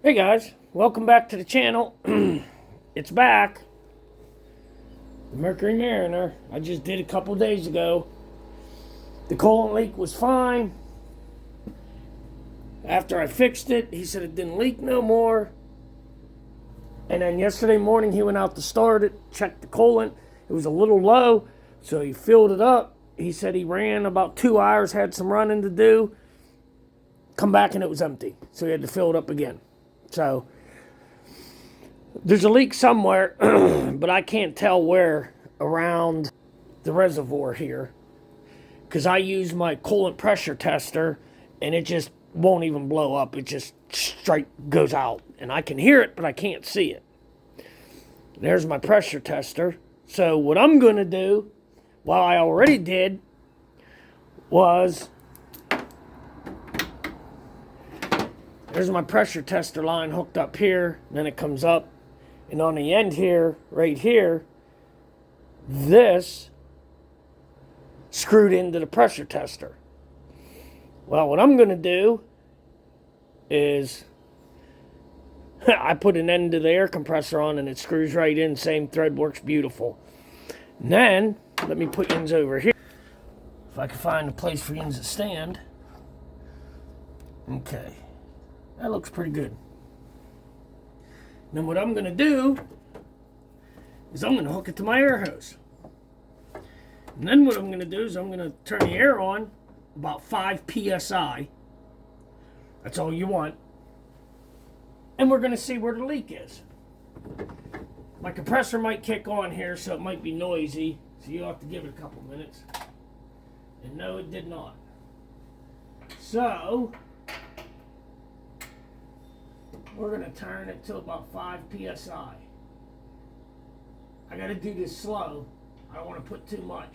Hey guys, welcome back to the channel. It's back. The Mercury Mariner. I just did a couple days ago. The coolant leak was fine. After I fixed it, he said it didn't leak no more. And then yesterday morning he went out to start it, checked the coolant. It was a little low, so he filled it up. He said he ran about 2 hours, had some running to do. Come back and it was empty, so he had to fill it up again. So there's a leak somewhere, but I can't tell where around the reservoir here because I use my coolant pressure tester and it just won't even blow up. It just straight goes out and I can hear it, but I can't see it. There's my pressure tester. So what I'm going to do, well, I already did, was there's my pressure tester line hooked up here. Then it comes up. And on the end here, right here, this screwed into the pressure tester. Well, what I'm going to do is I put an end to the air compressor on and it screws right in. Same thread, works beautiful. And then, let me put yins over here. If I can find a place for yins to stand. Okay. That looks pretty good. Then what I'm going to do is I'm going to hook it to my air hose. And then what I'm going to do is I'm going to turn the air on about 5 psi. That's all you want. And we're going to see where the leak is. My compressor might kick on here, so it might be noisy. So you'll have to give it a couple minutes. And no, it did not. So we're going to turn it to about 5 psi. I got to do this slow. I don't want to put too much.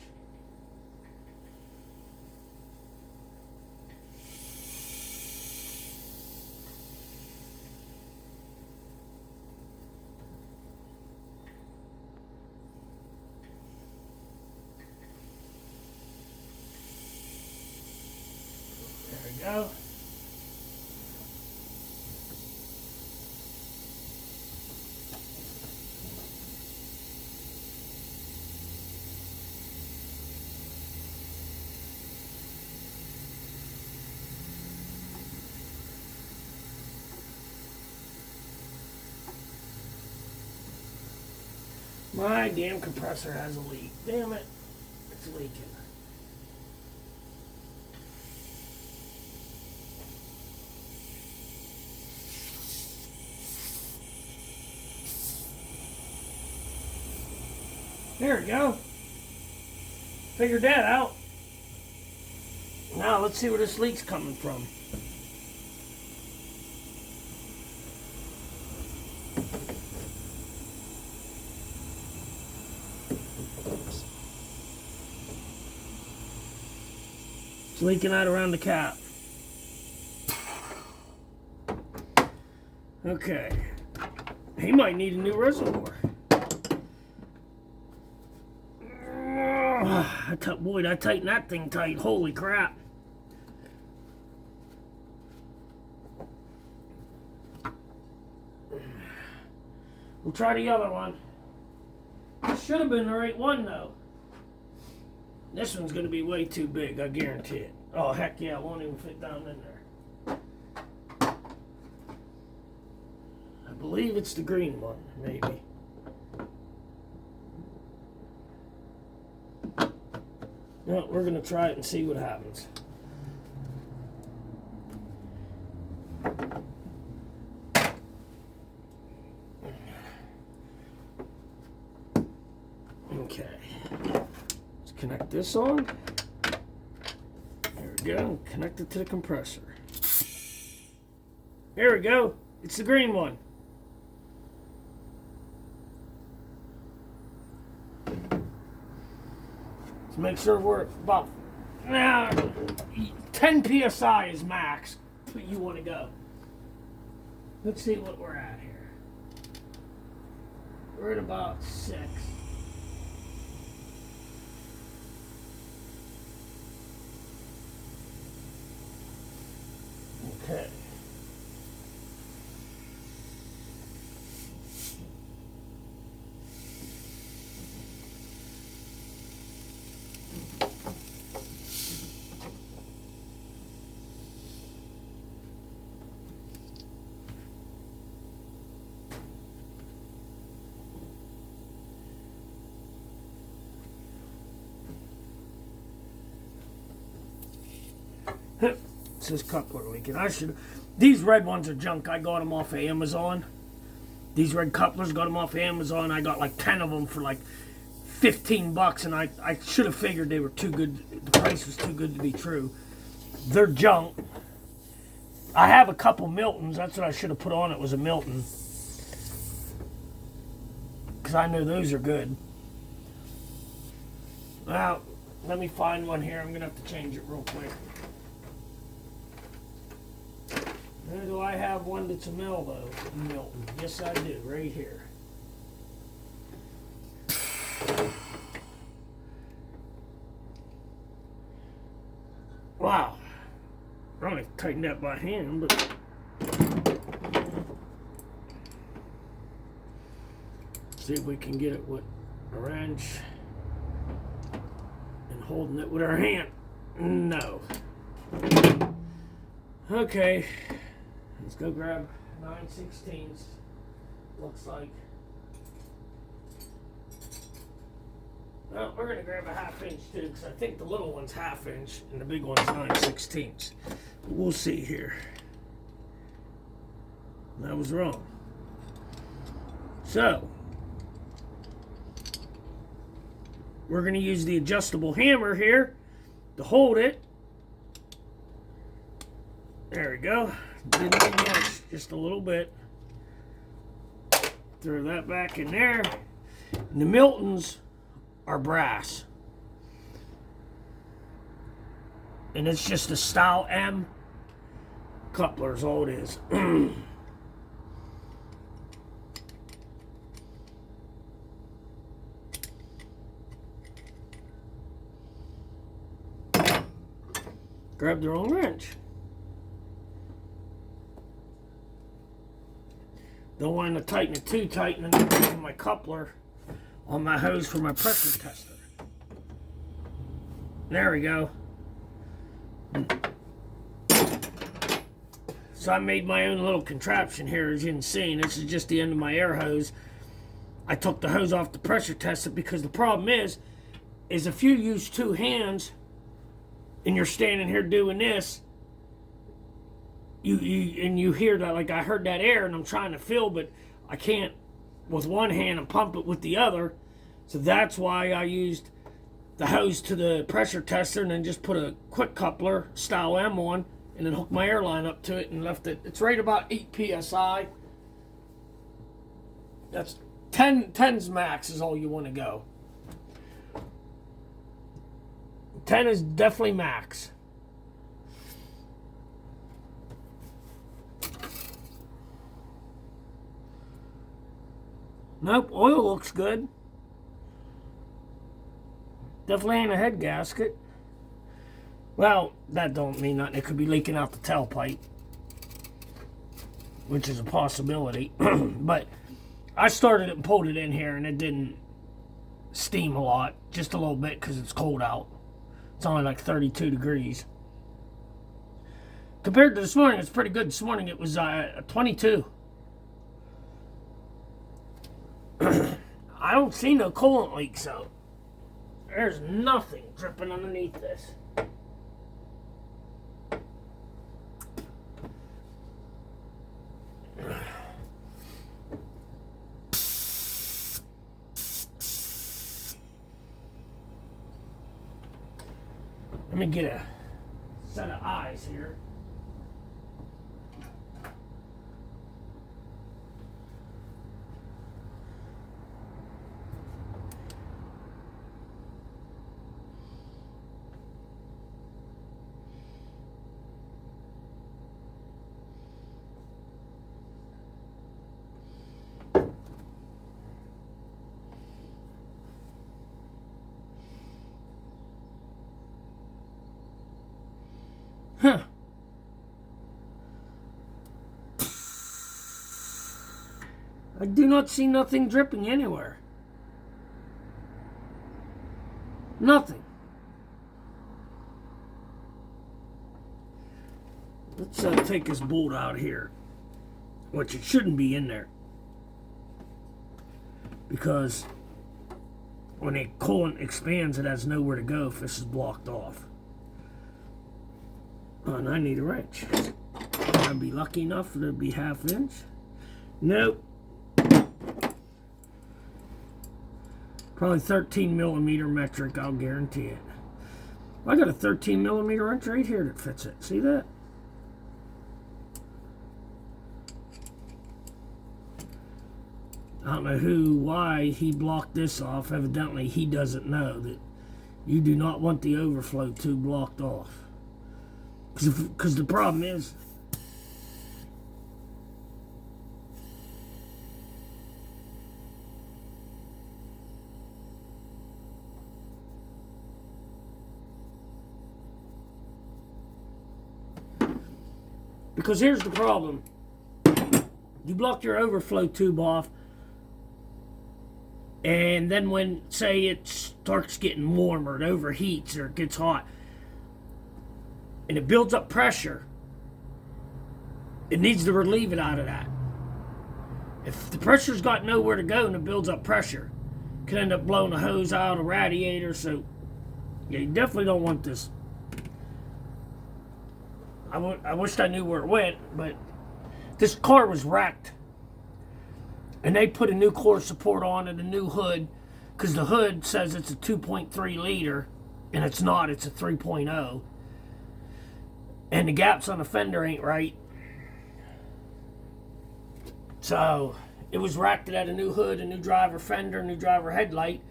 There we go. My damn compressor has a leak. Damn it. It's leaking. There we go. Figured that out. Now let's see where this leak's coming from. It's leaking out around the cap. Okay. He might need a new reservoir. Boy, I tightened that thing tight. Holy crap. We'll try the other one. This should have been the right one, though. This one's going to be way too big, I guarantee it. Oh, heck yeah, it won't even fit down in there. I believe it's the green one, maybe. Well, we're going to try it and see what happens. Okay. Let's connect this on. There we go. Connect it to the compressor. There we go. It's the green one. Let's make sure we're about 10 psi is max. But you want to go. Let's see what we're at here. We're at about 6. Okay. It says coupler leaking. These red ones are junk. I got them off of Amazon. These red couplers, got them off of Amazon. I got like 10 of them for like $15, and I should have figured they were too good. The price was too good to be true. They're junk. I have a couple Miltons. That's what I should have put on. It was a Milton, because I know those are good. Well, let me find one here. I'm going to have to change it real quick. Do I have one that's a Milton? Yes, I do, right here. Wow. I only tightened that by hand, but see if we can get it with a wrench and holding it with our hand. No. Okay. Let's go grab 9/16. Looks like. Well, we're going to grab a 1/2 inch too, because I think the little one's 1/2 inch and the big one's 9/16. We'll see here. I was wrong. So, we're going to use the adjustable hammer here to hold it. There we go. Didn't need much, just a little bit. Throw that back in there. And the Miltons are brass. And it's just a style M coupler is all it is. Grab the wrong wrench. Don't want to tighten it too tight and then put my coupler on my hose for my pressure tester. There we go. So I made my own little contraption here, as you can see. This is just the end of my air hose. I took the hose off the pressure tester because the problem is if you use two hands and you're standing here doing this, you hear that, like I heard that air and I'm trying to fill, but I can't with one hand and pump it with the other. So that's why I used the hose to the pressure tester and then just put a quick coupler style M on and then hooked my air line up to it and left it. It's right about 8 psi. That's 10's max is all you want to go. 10 is definitely max. Nope, oil looks good. Definitely ain't a head gasket. Well, that don't mean nothing. It could be leaking out the tailpipe, which is a possibility. But I started it and pulled it in here, and it didn't steam a lot. Just a little bit because it's cold out. It's only like 32 degrees. Compared to this morning, it's pretty good. This morning it was 22. I don't see no coolant leaks out. There's nothing dripping underneath this. Let me get a set of eyes here. Huh. I do not see nothing dripping anywhere. Nothing. Let's take this bolt out here, which it shouldn't be in there, because when a coolant expands, it has nowhere to go if this is blocked off. Oh, and I need a wrench. I'd be lucky enough for it to be 1/2 inch. Nope. Probably 13 millimeter metric, I'll guarantee it. I got a 13 millimeter wrench right here that fits it. See that? I don't know why he blocked this off. Evidently, he doesn't know that you do not want the overflow tube blocked off. Because the problem is, here's the problem. You block your overflow tube off, and then when, say, it starts getting warmer, it overheats or it gets hot, and it builds up pressure, it needs to relieve it out of that. If the pressure's got nowhere to go and it builds up pressure, it can end up blowing a hose out, a radiator, so yeah, you definitely don't want this. I wished I knew where it went, but this car was wrecked. And they put a new core support on it, a new hood, because the hood says it's a 2.3 liter, and it's not, it's a 3.0. And the gaps on the fender ain't right. So it was wrecked. It had a new hood, a new driver fender, a new driver headlight,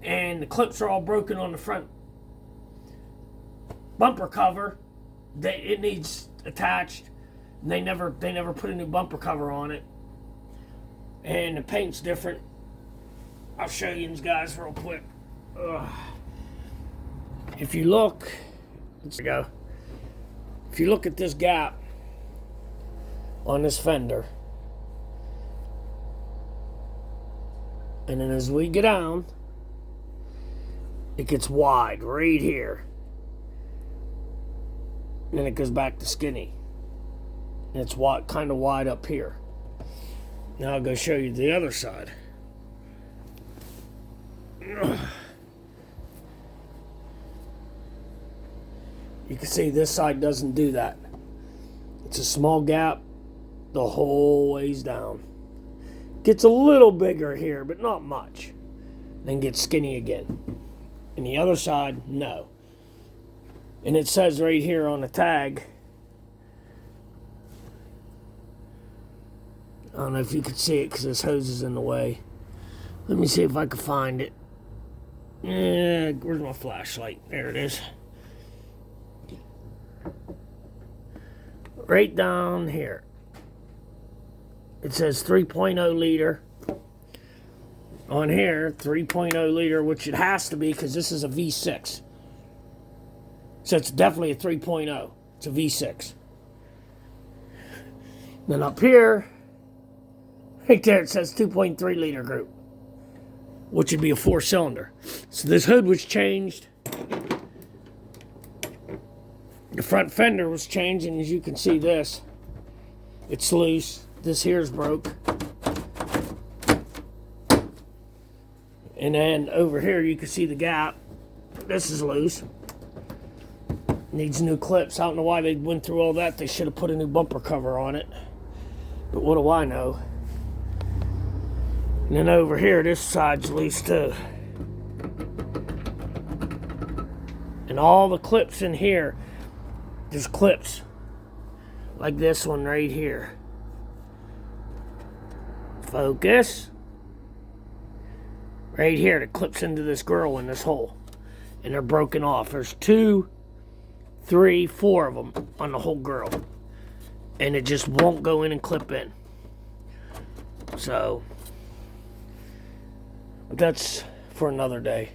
and the clips are all broken on the front bumper cover. It needs attached. And they never put a new bumper cover on it. And the paint's different. I'll show you guys real quick. Ugh. If you look, let's go. If you look at this gap on this fender, and then as we get down, it gets wide right here. And then it goes back to skinny. And it's wide, kind of wide up here. Now I'll go show you the other side. You can see this side doesn't do that. It's a small gap the whole ways down. Gets a little bigger here, but not much. Then gets skinny again. And the other side, no. And it says right here on the tag, I don't know if you can see it because this hose is in the way. Let me see if I can find it. Yeah, where's my flashlight? There it is. Right down here. It says 3.0 liter. On here, 3.0 liter, which it has to be because this is a V6. So it's definitely a 3.0. It's a V6. Then up here, right there, it says 2.3 liter group, which would be a 4-cylinder. So this hood was changed. The front fender was changed, and as you can see this, it's loose. This here's broke. And then over here, you can see the gap. This is loose. Needs new clips. I don't know why they went through all that. They should have put a new bumper cover on it. But what do I know? And then over here, this side's loose too. And all the clips in here, there's clips like this one right here. Focus. Right here, that clips into this grill in this hole. And they're broken off. There's 2, 3, 4 of them on the whole grill. And it just won't go in and clip in. So, that's for another day.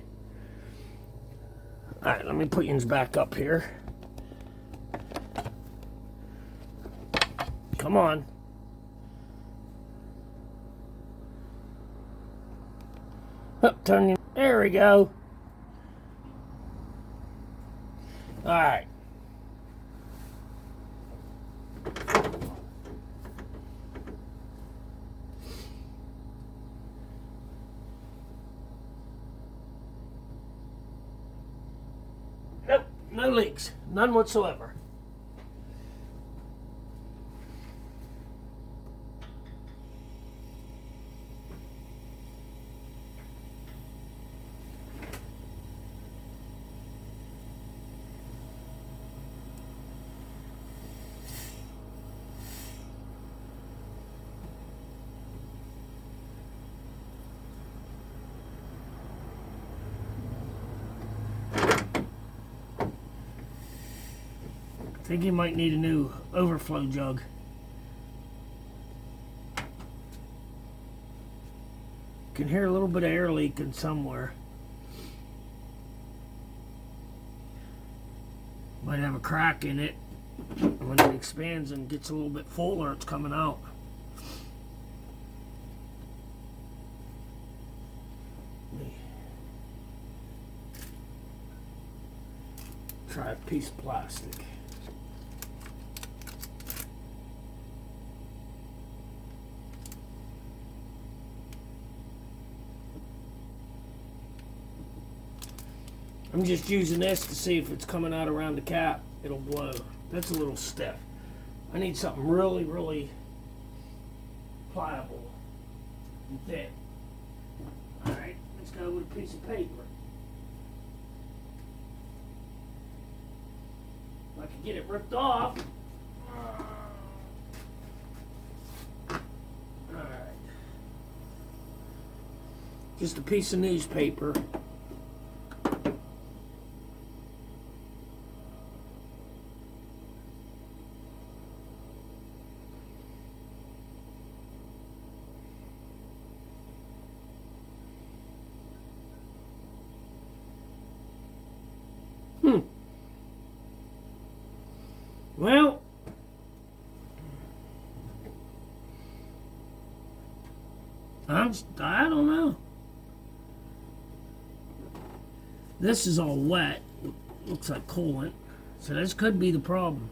Alright, let me put you back up here. Come on. Oh, turn you. There we go. Alright. Nope, no leaks. None whatsoever. think you might need a new overflow jug. Can hear a little bit of air leaking somewhere. Might have a crack in it. When it expands and gets a little bit fuller, it's coming out. Try a piece of plastic. I'm just using this to see if it's coming out around the cap. It'll blow. That's a little stiff. I need something really, really pliable and thick. Alright, let's go with a piece of paper. If I can get it ripped off. Alright. Just a piece of newspaper. Well, I don't know. This is all wet. Looks like coolant. So this could be the problem.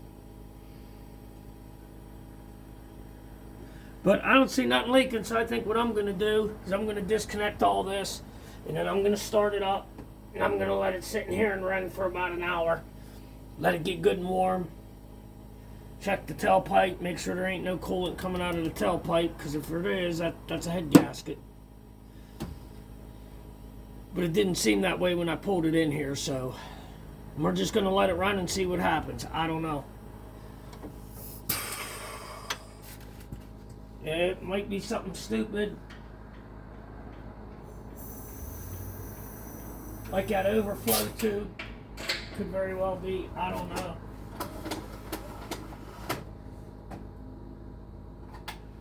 But I don't see nothing leaking, so I think what I'm going to do is I'm going to disconnect all this, and then I'm going to start it up, and I'm going to let it sit in here and run for about an hour. Let it get good and warm. Check the tailpipe, make sure there ain't no coolant coming out of the tailpipe, because if there is, that's a head gasket. But it didn't seem that way when I pulled it in here, so we're just going to let it run and see what happens. I don't know. It might be something stupid, like that overflow tube. Could very well be. I don't know.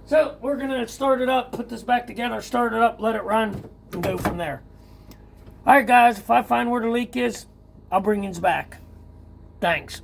So we're going to start it up, put this back together, start it up, let it run, and go from there. Alright guys, if I find where the leak is, I'll bring you back. Thanks.